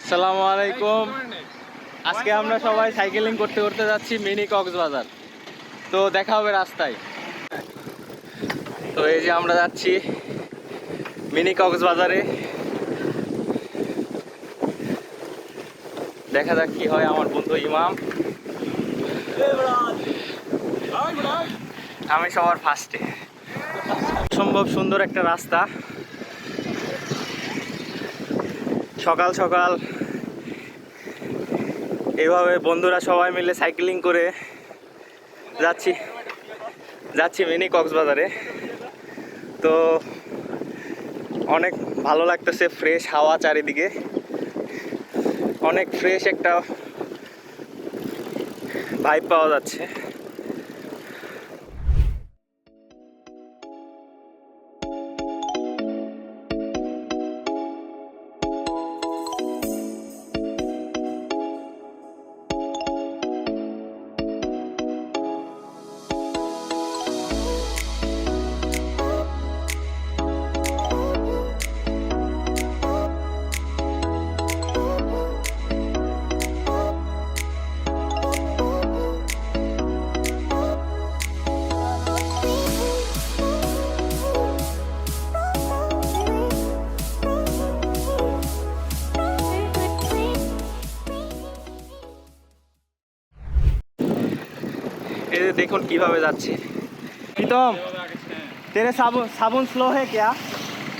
আসসালামু আলাইকুম। আজকে আমরা সবাই সাইকেলিং করতে করতে যাচ্ছি মিনি কক্সবাজার। তো দেখা হবে রাস্তায়। তো এই যে আমরা যাচ্ছি মিনি কক্সবাজারে। দেখা যাক কি হয়। আমার বন্ধু ইমাম, আমি সবার ফার্স্টে। অসম্ভব সুন্দর একটা রাস্তা। সকাল সকাল এইভাবে বন্ধুরা সবাই মিলে সাইকেলিং করে যাচ্ছি মিনি কক্সবাজারে। তো অনেক ভালো লাগতেছে, ফ্রেশ হাওয়া চারিদিকে, অনেক ফ্রেশ একটা ভাইব পাওয়া যাচ্ছে। এই যে দেখুন কিভাবে যাচ্ছে। প্রীতম, তেরে সাবুন স্লো হে ক্যা?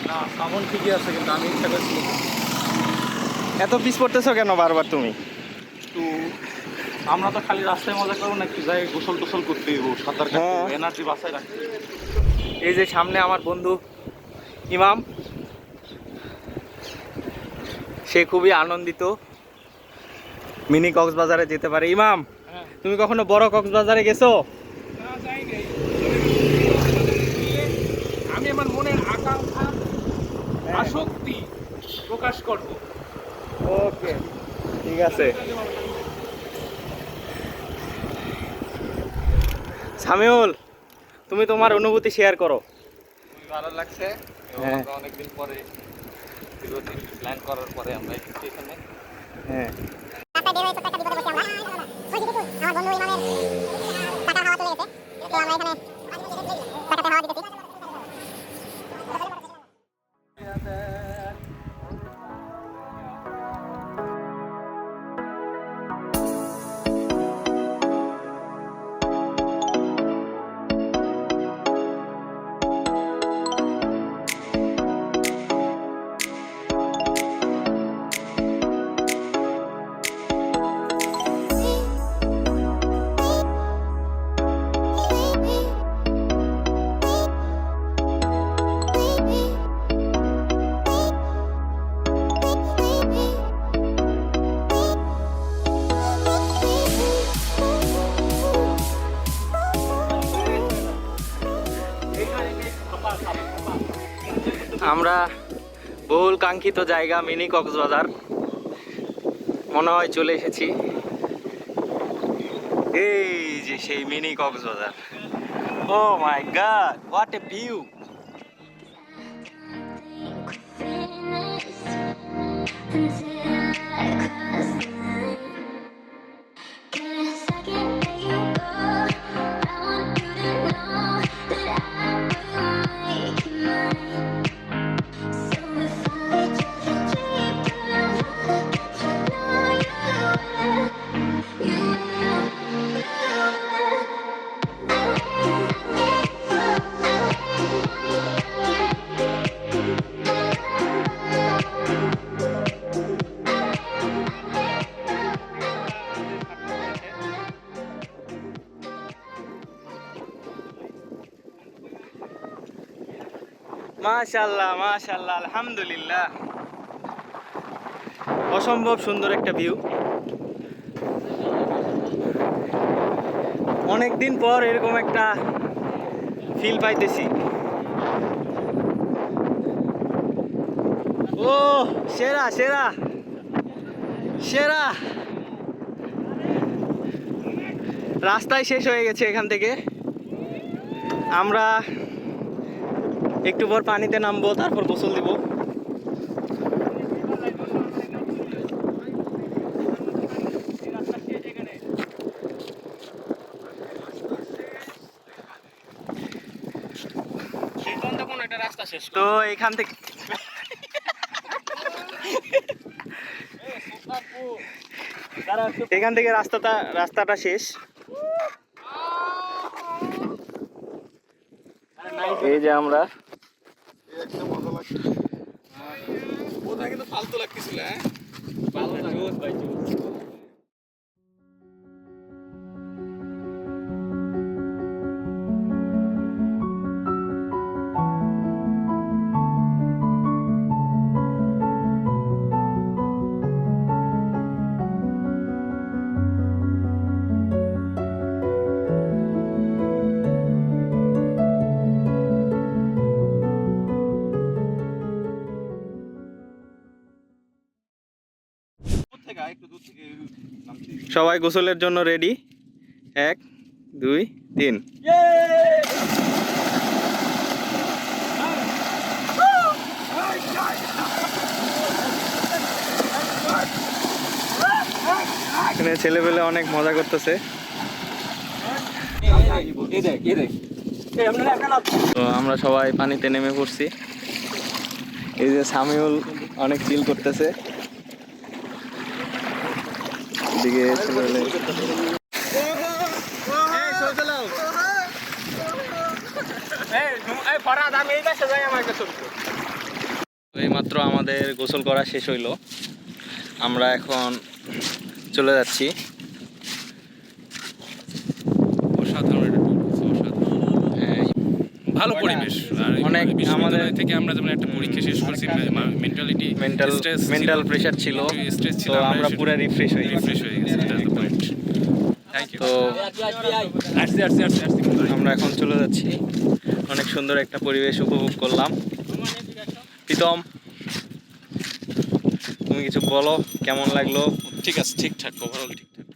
না, সাবন ঠিকই আছে, কিন্তু আমি ইচ্ছা করছি এত পিস পড়তেছো কেন বারবার তুমি? একটু। আমরা তো খালি রাস্তায় মজা করবো না, একটু যাই গোসল টোসল করতে দিব, সাঁতার কাটতে হ্যাঁ। এনার্জি বাঁচায় রাখতে। এই যে সামনে আমার বন্ধু ইমাম, সে খুবই আনন্দিত মিনি কক্সবাজারে যেতে পারে। ইমাম, তুমি কখনো বড় কক্সবাজারে গেছো? না, যাই নাই। আমি আমার মনের আকাঙ্ক্ষা, আসক্তি প্রকাশ করব। ওকে, ঠিক আছে। সামিউল, তুমি তোমার অনুভূতি শেয়ার করো। খুবই ভালো লাগছে। হ্যাঁ। আমরা অনেকদিন পরে, দীর্ঘদিন প্ল্যান করার পরে আমরা এসেছি এখানে। হ্যাঁ, রাস্তায় বের হয়ে ছোট্ট একটা বিপদে পড়ছি আমরা। ওই যে দেখুন, আমার বন্ধু ইমামের টাকার হাওয়া চলে গেছে। তো আমরা এখানে টাকাতে হাওয়া দিতেছি। আমরা বহুল কাঙ্ক্ষিত জায়গা মিনি কক্সবাজার মনে হয় চলে এসেছি। এই যে সেই mini Cox's Bazar. Oh my god, what a view! মাশাআল্লাহ, মাশাআল্লাহ, আলহামদুলিল্লাহ। অসম্ভব সুন্দর একটা ভিউ। অনেকদিন পর এরকম একটা ফিল পাইতেছি। ও সেরা সেরা সেরা! রাস্তায় শেষ হয়ে গেছে এখান থেকে। আমরা একটু পর পানিতে নামবো, তারপর গোসল দিব। তো এখান থেকে এখান থেকে রাস্তাটা শেষ। এই যে আমরা কোথায় কিন্তু ফালতু লাগতেছিল হ্যাঁ সবাই গোসলের জন্য রেডি। 1 2 3। এখানে ছেলেপেলে অনেক মজা করতেছে। তো আমরা সবাই পানিতে নেমে পড়ছি। এই যে সামিউল অনেক চিল করতেছে। এদিকে ছেলেপেলে এইমাত্র আমাদের গোসল করা শেষ হইলো। আমরা এখন চলে যাচ্ছি। ভালো পরিবেশ আর অনেক আমাদের থেকে আমরা যেমন একটা পরীক্ষা শেষ করছি মেন্টাল প্রেসার ছিল, তো আমরা পুরো রিফ্রেশ হয়ে গেছি। তো আমরা এখন চলে যাচ্ছি। অনেক সুন্দর একটা পরিবেশ উপভোগ করলাম। প্রীতম, তুমি কিছু বলো, কেমন লাগলো? ঠিক আছে, ঠিকঠাক, ওভারঅল ঠিকঠাক।